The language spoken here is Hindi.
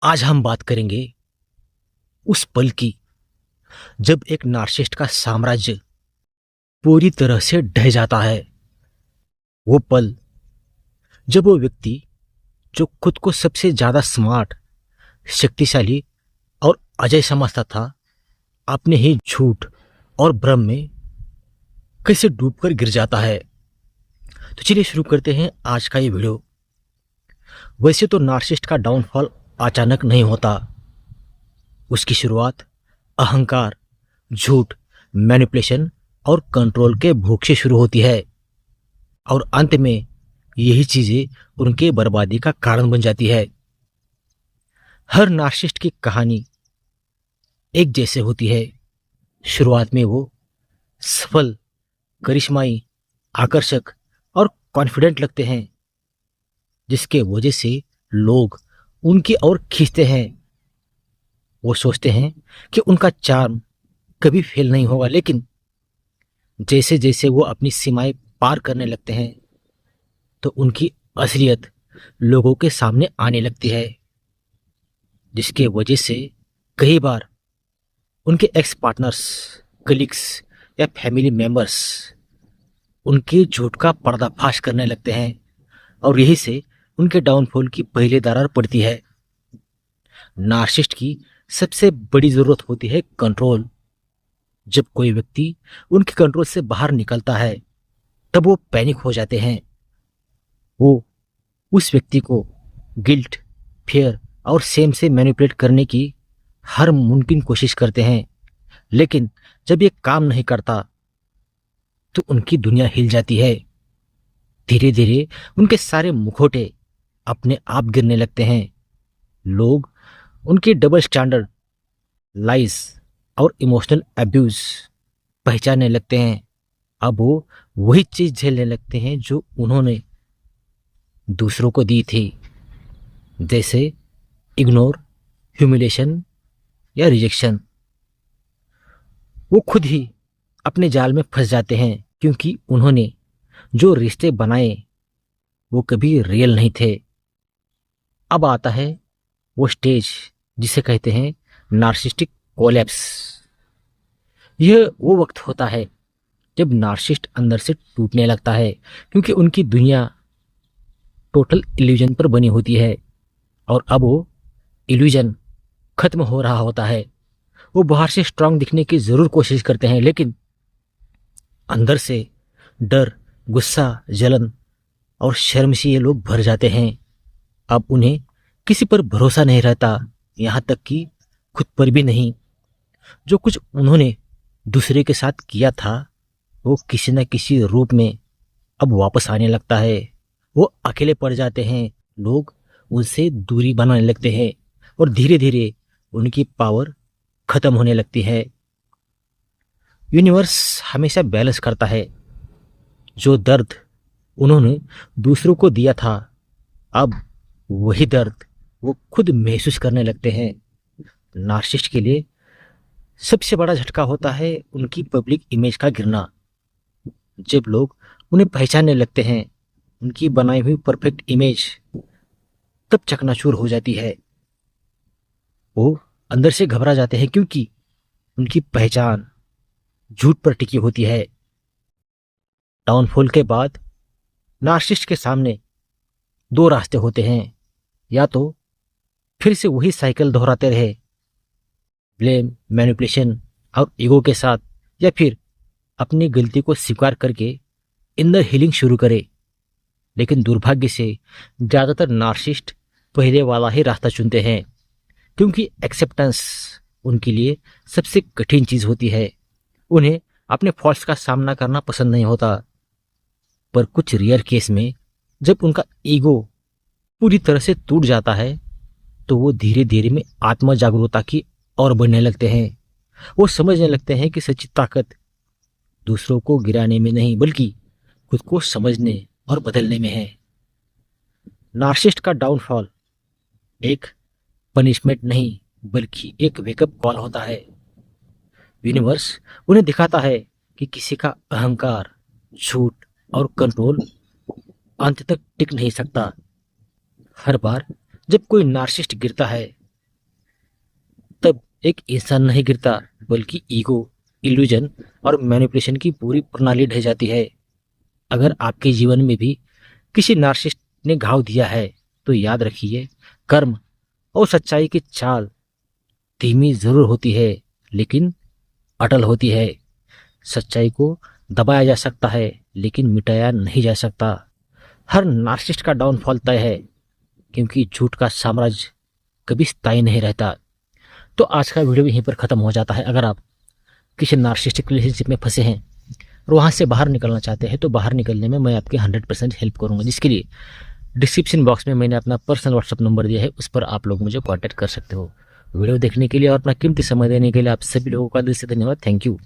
आज हम बात करेंगे उस पल की जब एक नार्सिसिस्ट का साम्राज्य पूरी तरह से ढह जाता है। वो पल जब वो व्यक्ति जो खुद को सबसे ज्यादा स्मार्ट, शक्तिशाली और अजय समझता था, अपने ही झूठ और भ्रम में कैसे डूबकर गिर जाता है। तो चलिए शुरू करते हैं आज का ये वीडियो। वैसे तो नार्सिसिस्ट का डाउनफॉल अचानक नहीं होता। उसकी शुरुआत अहंकार, झूठ, मैनिपुलेशन और कंट्रोल के भूख से शुरू होती है और अंत में यही चीजें उनके बर्बादी का कारण बन जाती है। हर नार्सिसिस्ट की कहानी एक जैसे होती है। शुरुआत में वो सफल, करिश्माई, आकर्षक और कॉन्फिडेंट लगते हैं, जिसके वजह से लोग उनकी ओर खींचते हैं। वो सोचते हैं कि उनका चार्म कभी फेल नहीं होगा, लेकिन जैसे जैसे वो अपनी सीमाएं पार करने लगते हैं तो उनकी असलियत लोगों के सामने आने लगती है, जिसके वजह से कई बार उनके एक्स पार्टनर्स, कलीग्स या फैमिली मेंबर्स उनके झूठ का पर्दाफाश करने लगते हैं और यही से उनके डाउनफॉल की पहली दरार पड़ती है। नार्सिसिस्ट की सबसे बड़ी जरूरत होती है कंट्रोल। जब कोई व्यक्ति उनके कंट्रोल से बाहर निकलता है तब वो पैनिक हो जाते हैं। वो उस व्यक्ति को गिल्ट, फियर और सेम से मैनिपुलेट करने की हर मुमकिन कोशिश करते हैं, लेकिन जब ये काम नहीं करता तो उनकी दुनिया हिल जाती है। धीरे धीरे उनके सारे मुखौटे अपने आप गिरने लगते हैं। लोग उनके डबल स्टैंडर्ड, लाइज और इमोशनल अब्यूज पहचानने लगते हैं। अब वो वही चीज झेलने लगते हैं जो उन्होंने दूसरों को दी थी, जैसे इग्नोर, ह्यूमिलेशन या रिजेक्शन। वो खुद ही अपने जाल में फंस जाते हैं, क्योंकि उन्होंने जो रिश्ते बनाए वो कभी रियल नहीं थे। अब आता है वो स्टेज जिसे कहते हैं नार्सिसिस्टिक कोलैप्स। यह वो वक्त होता है जब नार्सिसिस्ट अंदर से टूटने लगता है, क्योंकि उनकी दुनिया टोटल इल्यूजन पर बनी होती है और अब वो इल्यूजन खत्म हो रहा होता है। वो बाहर से स्ट्रांग दिखने की जरूर कोशिश करते हैं, लेकिन अंदर से डर, गुस्सा, जलन और शर्म से ये लोग भर जाते हैं। अब उन्हें किसी पर भरोसा नहीं रहता, यहाँ तक कि खुद पर भी नहीं। जो कुछ उन्होंने दूसरे के साथ किया था वो किसी न किसी रूप में अब वापस आने लगता है। वो अकेले पड़ जाते हैं, लोग उनसे दूरी बनाने लगते हैं और धीरे धीरे उनकी पावर खत्म होने लगती है। यूनिवर्स हमेशा बैलेंस करता है। जो दर्द उन्होंने दूसरों को दिया था, अब वही दर्द वो खुद महसूस करने लगते हैं। नार्सिसिस्ट के लिए सबसे बड़ा झटका होता है उनकी पब्लिक इमेज का गिरना। जब लोग उन्हें पहचानने लगते हैं, उनकी बनाई हुई परफेक्ट इमेज तब चकनाचूर हो जाती है। वो अंदर से घबरा जाते हैं, क्योंकि उनकी पहचान झूठ पर टिकी होती है। डाउनफॉल के बाद नार्सिसिस्ट के सामने दो रास्ते होते हैं। या तो फिर से वही साइकिल दोहराते रहे, ब्लेम, मैनिपुलेशन और ईगो के साथ, या फिर अपनी गलती को स्वीकार करके इनर हीलिंग शुरू करे। लेकिन दुर्भाग्य से ज्यादातर नार्सिसिस्ट पहले वाला ही रास्ता चुनते हैं, क्योंकि एक्सेप्टेंस उनके लिए सबसे कठिन चीज होती है। उन्हें अपने फॉल्ट्स का सामना करना पसंद नहीं होता, पर कुछ रेयर केस में जब उनका ईगो पूरी तरह से टूट जाता है तो वो धीरे धीरे में आत्म जागरूकता की ओर बढ़ने लगते हैं। वो समझने लगते हैं कि सच्ची ताकत दूसरों को गिराने में नहीं, बल्कि खुद को समझने और बदलने में है। नार्सिसिस्ट का डाउनफॉल एक पनिशमेंट नहीं, बल्कि एक वेकअप कॉल होता है। यूनिवर्स उन्हें दिखाता है कि किसी का अहंकार, झूठ और कंट्रोल अंत तक टिक नहीं सकता। हर बार जब कोई नार्सिसिस्ट गिरता है एक इंसान नहीं गिरता, बल्कि ईगो, इल्यूजन और मैनिपुलेशन की पूरी प्रणाली ढह जाती है। अगर आपके जीवन में भी किसी नार्सिसिस्ट ने घाव दिया है तो याद रखिए, कर्म और सच्चाई की चाल धीमी जरूर होती है, लेकिन अटल होती है। सच्चाई को दबाया जा सकता है, लेकिन मिटाया नहीं जा सकता। हर नार्सिसिस्ट का डाउनफॉल तय है, क्योंकि झूठ का साम्राज्य कभी स्थायी नहीं रहता। तो आज का वीडियो यहीं पर ख़त्म हो जाता है। अगर आप किसी नार्सिसिस्टिक रिलेशनशिप में फंसे हैं और वहाँ से बाहर निकलना चाहते हैं, तो बाहर निकलने में मैं आपकी 100% हेल्प करूँगा, जिसके लिए डिस्क्रिप्शन बॉक्स में मैंने अपना पर्सनल व्हाट्सअप नंबर दिया है, उस पर आप लोग मुझे कॉन्टैक्ट कर सकते हो। वीडियो देखने के लिए और अपना कीमती समय देने के लिए आप सभी लोगों का दिल से धन्यवाद। Thank you.